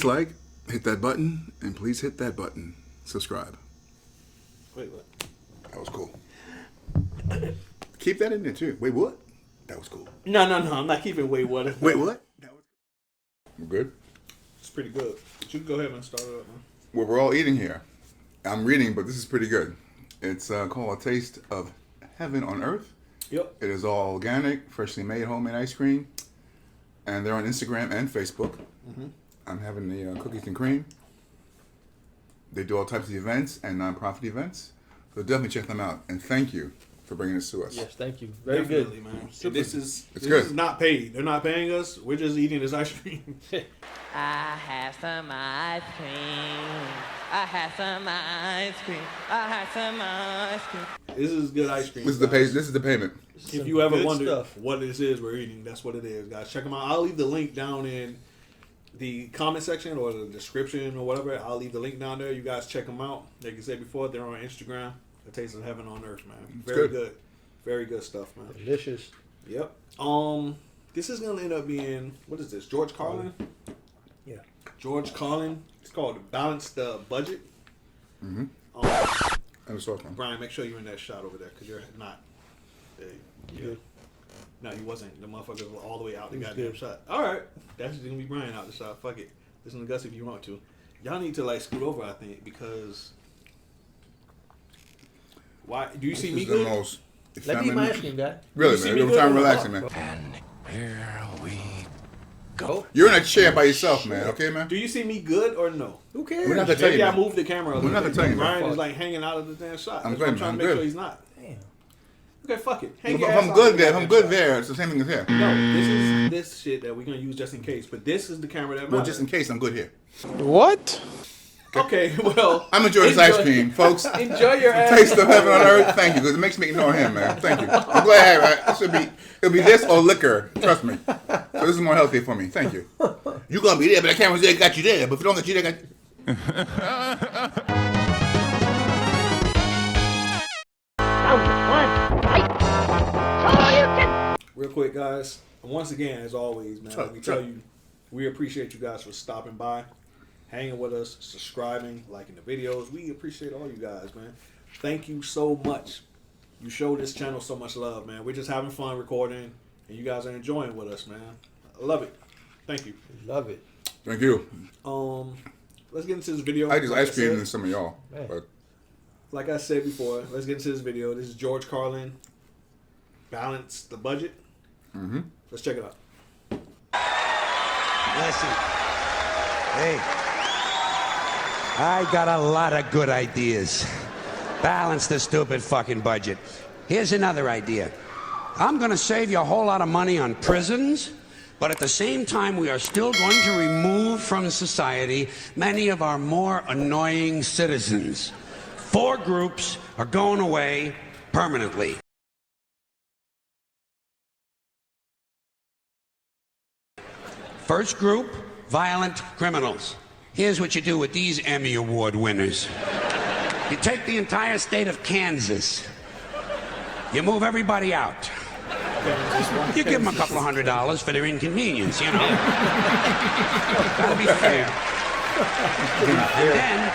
Please like, hit that button, and please hit that button. Subscribe. Wait, what? That was cool. Keep that in there too. Wait, what? That was cool. No. I'm not keeping wait what. Wait, what? That was We're good? It's pretty good. But you can go ahead and start it up, man. Well, we're all eating here. I'm reading, but this is pretty good. It's called A Taste of Heaven on Earth. Yep. It is all organic, freshly made, homemade ice cream. And they're on Instagram and Facebook. Mm-hmm. I'm having the cookies and cream. They do all types of events and nonprofit events. So definitely check them out. And thank you for bringing this to us. Yes, thank you. Very Definitely, good, man. Super. This is good. Not paid. They're not paying us. We're just eating this ice cream. I have some ice cream. I have some ice cream. I have some ice cream. This is good ice cream. This is the payment. If you ever good wondered stuff. what this is we're eating, that's what it is, guys. Check them out. I'll leave the link down in the comment section or the description or whatever. I'll leave the link down there. You guys check them out. Like I said before, they're on Instagram. A Taste of Heaven on Earth, man. Very good. Very good stuff, man. Delicious. Yep. This is gonna end up being, what is this? George Carlin? Yeah. George Carlin. It's called Balance the Budget. Mm-hmm. And the sauce, man. Brian, make sure you're in that shot over there because you're not. Yeah. No, he wasn't. The motherfucker was all the way out the goddamn good. shot. All right. That's just going to be Brian out the shot. Fuck it. Listen to Gus if you want to. Y'all need to, like, scoot over, I think, because... Why? Do you see me good? Let me eat my ice cream, guy. Really, see man. me Every good? time relaxing, man. And here we go. You're in a chair by yourself, man. Okay, man? Do you see me good or no? Who cares? We're not gonna tell you, Maybe I man. moved the camera a We're little not bit. gonna tell you, man. Brian is, like, hanging out of the damn shot. I'm That's good, what I'm trying man. to make I'm sure good. he's not. Damn. Okay, fuck it. Hang If your ass I'm out good the there, if goddamn I'm good shot. there, it's the same thing as here. No, this is this shit that we're going to use just in case. But this is the camera that matters. Well, just in case, I'm good here. What? Okay, well. I'm enjoying this ice cream, folks. Enjoy your ass. Taste of Heaven on Earth. Thank you, because it makes me ignore him, man. Thank you. I'm glad it'll be this or liquor. Trust me. So this is more healthy for me. Thank you. You're gonna be there, but the camera's there, got you there. But if it don't get you there, Real quick, guys. And once again, as always, man, let me tell you, we appreciate you guys for stopping by, hanging with us, subscribing, liking the videos. We appreciate all you guys, man. Thank you so much. You show this channel so much love, man. We're just having fun recording, and you guys are enjoying with us, man. I love it. Thank you. Love it. thank you. Let's get into this video. I just Like ice cream said- than some of y'all. Man. But Like I said before, let's get into this video. This is George Carlin. Balance the budget. Mm-hmm. Let's check it out. Listen, hey, I got a lot of good ideas. Balance the stupid fucking budget. Here's another idea. I'm gonna save you a whole lot of money on prisons, but at the same time, we are still going to remove from society many of our more annoying citizens. 4 groups are going away permanently. First group, violent criminals. Here's what you do with these Emmy Award winners. You take the entire state of Kansas. You move everybody out. You give them a couple of $100 for their inconvenience, you know. Gotta be fair. And then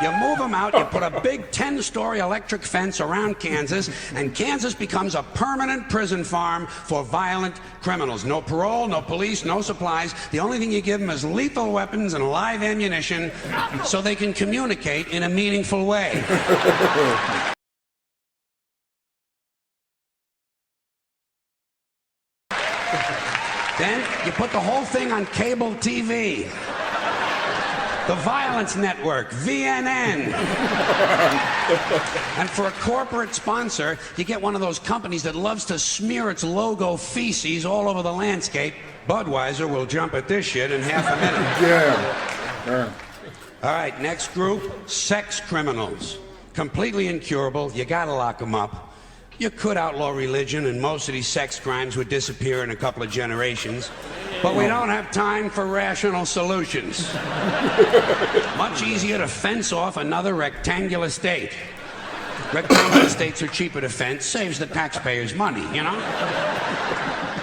you move them out, you put a big 10-story electric fence around Kansas, and Kansas becomes a permanent prison farm for violent criminals. No parole, no police, no supplies. The only thing you give them is lethal weapons and live ammunition so they can communicate in a meaningful way. Then you put the whole thing on cable TV. The Violence Network, VNN. And for a corporate sponsor, you get one of those companies that loves to smear its logo feces all over the landscape. Budweiser will jump at this shit in half a minute. yeah. All right, next group, sex criminals. Completely incurable, you gotta lock them up. You could outlaw religion and most of these sex crimes would disappear in a couple of generations. But we don't have time for rational solutions. Much easier to fence off another rectangular state. Rectangular states are cheaper to fence, saves the taxpayers money, you know?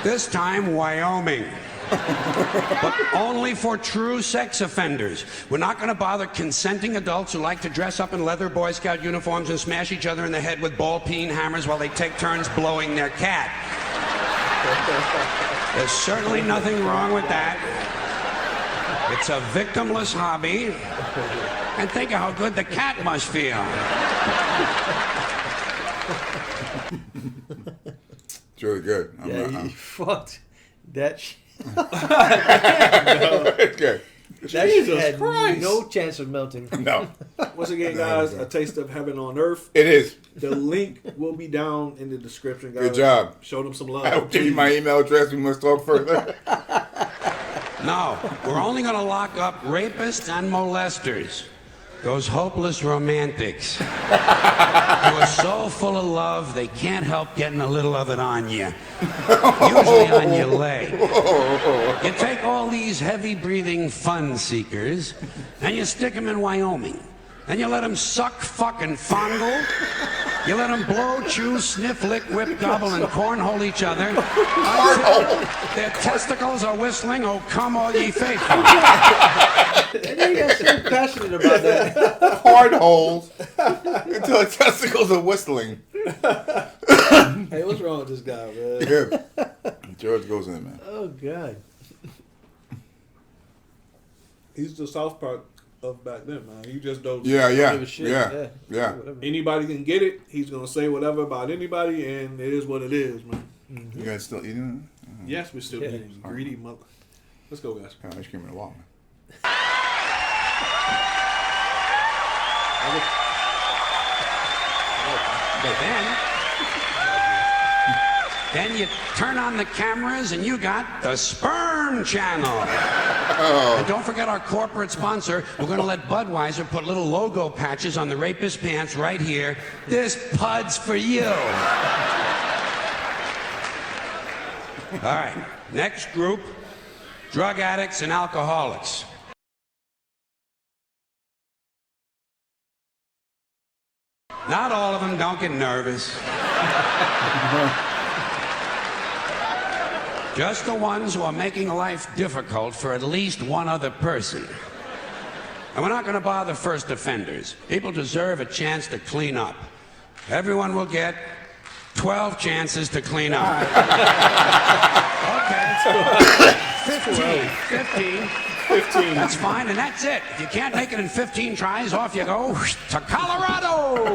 This time, Wyoming. But only for true sex offenders. We're not going to bother consenting adults who like to dress up in leather Boy Scout uniforms and smash each other in the head with ball-peen hammers while they take turns blowing their cat. There's certainly nothing wrong with that. It's a victimless hobby. And think of how good the cat must feel. It's really good. You fucked that shit. It's good. That shit Jesus had Christ. no chance of melting. No, Once again, guys, A Taste of Heaven on Earth. it is. The link will be down in the description, guys. Good job. Show them some love. I'll give you my email address. We must talk further. No, we're only going to lock up rapists and molesters. Those hopeless romantics who are so full of love they can't help getting a little of it on you. Usually on your leg. You take all these heavy-breathing fun seekers and you stick them in Wyoming. And you let them suck, fuck, and fondle. You let them blow, chew, sniff, lick, whip, gobble, and cornhole each other until their testicles are whistling, "Oh, come all ye faithful." And you got so passionate about that. Hard holes until the testicles are whistling. Hey, what's wrong with this guy, man? Good. George goes in, man. Oh, God. He's the South Park of back then, man. He just don't. Yeah. Give a shit. Yeah. Whatever. Anybody can get it. He's gonna say whatever about anybody, and it is what it is, man. You guys still eating? Yes, we're still eating greedy mother. Let's go, guys. Ice cream in the wall, man. Then you turn on the cameras and you got the Sperm Channel. And don't forget our corporate sponsor. We're going to let Budweiser put little logo patches on the rapist pants right here. This pud's for you. All right, next group, drug addicts and alcoholics. Not all of them, don't get nervous. Just the ones who are making life difficult for at least one other person. And we're not going to bother first offenders. People deserve a chance to clean up. Everyone will get 12 chances to clean up. Okay. 15. That's fine, and that's it. If you can't make it in 15 tries, off you go to Colorado.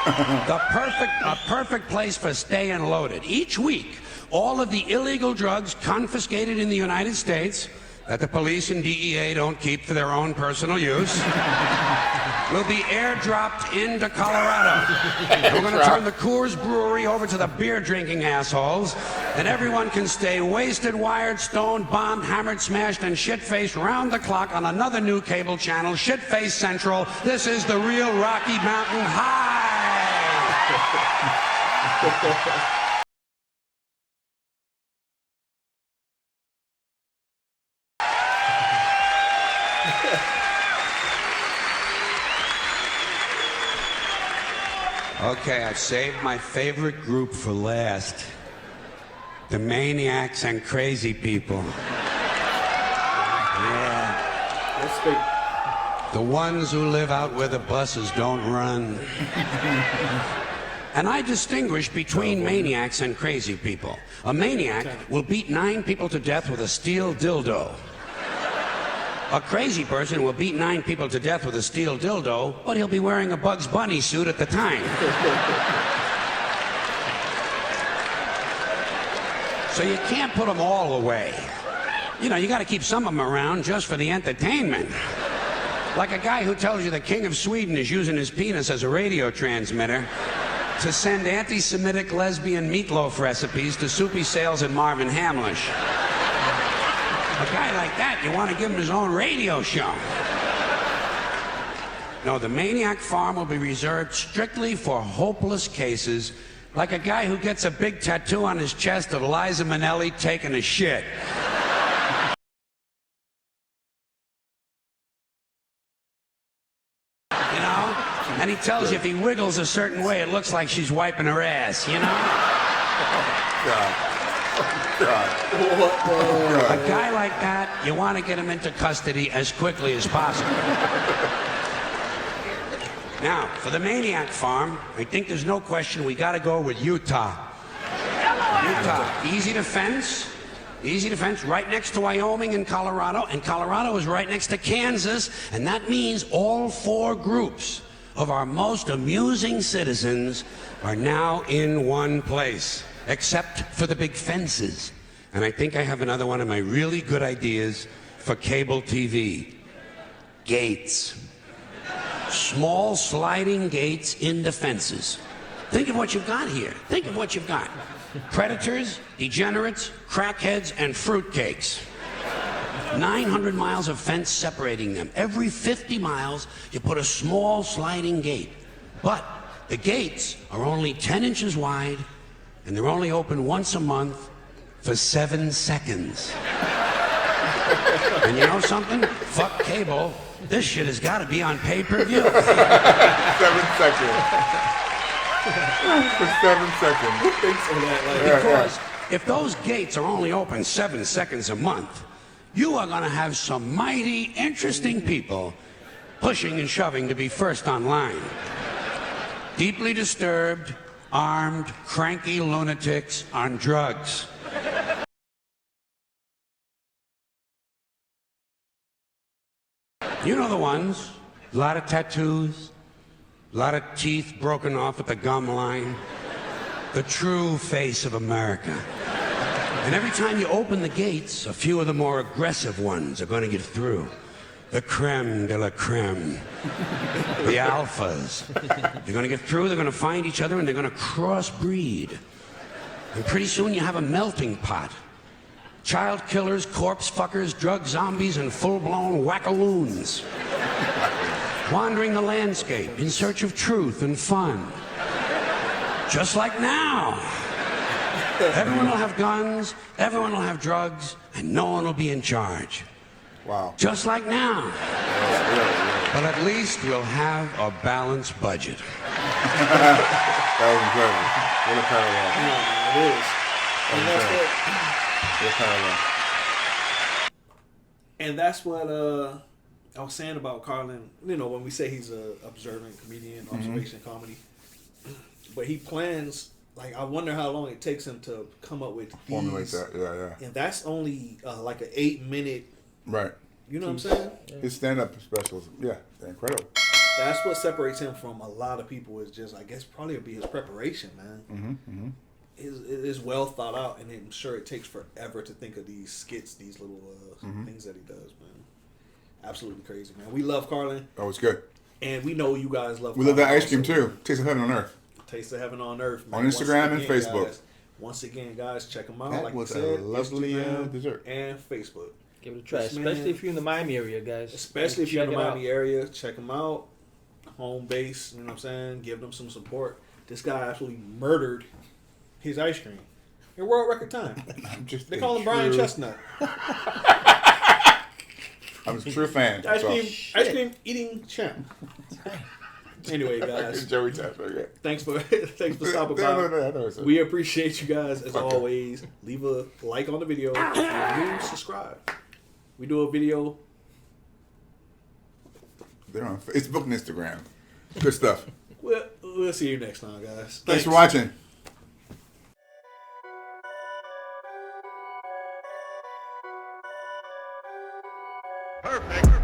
A perfect place for staying loaded. Each week, all of the illegal drugs confiscated in the United States that the police and DEA don't keep for their own personal use will be airdropped into Colorado. And we're going to turn the Coors Brewery over to the beer-drinking assholes, and everyone can stay wasted, wired, stoned, bombed, hammered, smashed, and shit-faced round the clock on another new cable channel, Shit-Face Central. This is the real Rocky Mountain High. Okay, I've saved my favorite group for last. The maniacs and crazy people. Yeah. Let's speak. The ones who live out where the buses don't run. And I distinguish between maniacs and crazy people. A maniac will beat 9 people to death with a steel dildo. A crazy person will beat 9 people to death with a steel dildo, but he'll be wearing a Bugs Bunny suit at the time. So you can't put them all away. You know, you got to keep some of them around just for the entertainment. Like a guy who tells you the King of Sweden is using his penis as a radio transmitter to send anti-Semitic lesbian meatloaf recipes to Soupy Sales and Marvin Hamlish. A guy like that, you want to give him his own radio show. No, the Maniac Farm will be reserved strictly for hopeless cases, like a guy who gets a big tattoo on his chest of Liza Minnelli taking a shit. You know? And he tells you if he wiggles a certain way, it looks like she's wiping her ass, you know? God. A guy like that, you want to get him into custody as quickly as possible. Now, for the maniac farm, I think there's no question we got to go with Utah. Utah, easy to fence, right next to Wyoming and Colorado is right next to Kansas, and that means all 4 groups of our most amusing citizens are now in one place, except for the big fences. And I think I have another one of my really good ideas for cable TV. Gates. Small sliding gates in the fences. Think of what you've got here. Think of what you've got. Predators, degenerates, crackheads, and fruitcakes. 900 miles of fence separating them. Every 50 miles, you put a small sliding gate. But the gates are only 10 inches wide, and they're only open once a month for 7 seconds. And you know something? Fuck cable. This shit has got to be on pay-per-view. 7 seconds. For 7 seconds. Because if those gates are only open 7 seconds a month, you are going to have some mighty interesting people pushing and shoving to be first online. Deeply disturbed, armed, cranky lunatics on drugs. You know the ones. A lot of tattoos, a lot of teeth broken off at the gum line. The true face of America. And every time you open the gates, a few of the more aggressive ones are going to get through. The creme de la creme. The alphas. They're going to get through, they're going to find each other, and they're going to crossbreed. And pretty soon you have a melting pot. Child killers, corpse fuckers, drug zombies, and full-blown wackaloons. Wandering the landscape in search of truth and fun. Just like now. Everyone will have guns, everyone will have drugs, and no one will be in charge. Wow. Just like now. But at least we'll have a balanced budget. That was incredible. What a parallel. Yeah, it is. And that's what. What a parallel. And that's what I was saying about Carlin. You know, when we say he's a observant comedian, observation comedy, but he plans. Like, I wonder how long it takes him to come up with Formulate these. that, yeah. And that's only like an 8-minute. Right. You know what I'm saying? His stand-up specials, yeah, they're incredible. That's what separates him from a lot of people. Is just, I guess, probably be his preparation, man. It is well thought out, and I'm sure it takes forever to think of these skits, these little things that he does, man. Absolutely crazy, man. We love Carlin. Oh, it's good. And we know you guys love We love that Carlin ice cream, also. too. Taste of heaven on earth. Taste of Heaven on Earth, man. On Instagram and Once again, Facebook. Guys, once again, guys, check them out. That like was we said, a lovely Instagram dessert. and Facebook. Give it a try, This man- especially if you're in the Miami area, guys. Especially if you're in the Check it Miami area, check them out. Home base, you know what I'm saying? Give them some support. This guy absolutely murdered his ice cream in world record time. They call him Brian Chestnut. I'm a true fan. Ice so. cream eating champ. Anyway, guys, Joey Tapper, yeah. thanks for stopping by. No, We appreciate you guys as always. Leave a like on the video. If you're new, subscribe. We do a video. They're on Facebook and Instagram. Good stuff. We'll see you next time, guys. Thanks for watching. Perfect.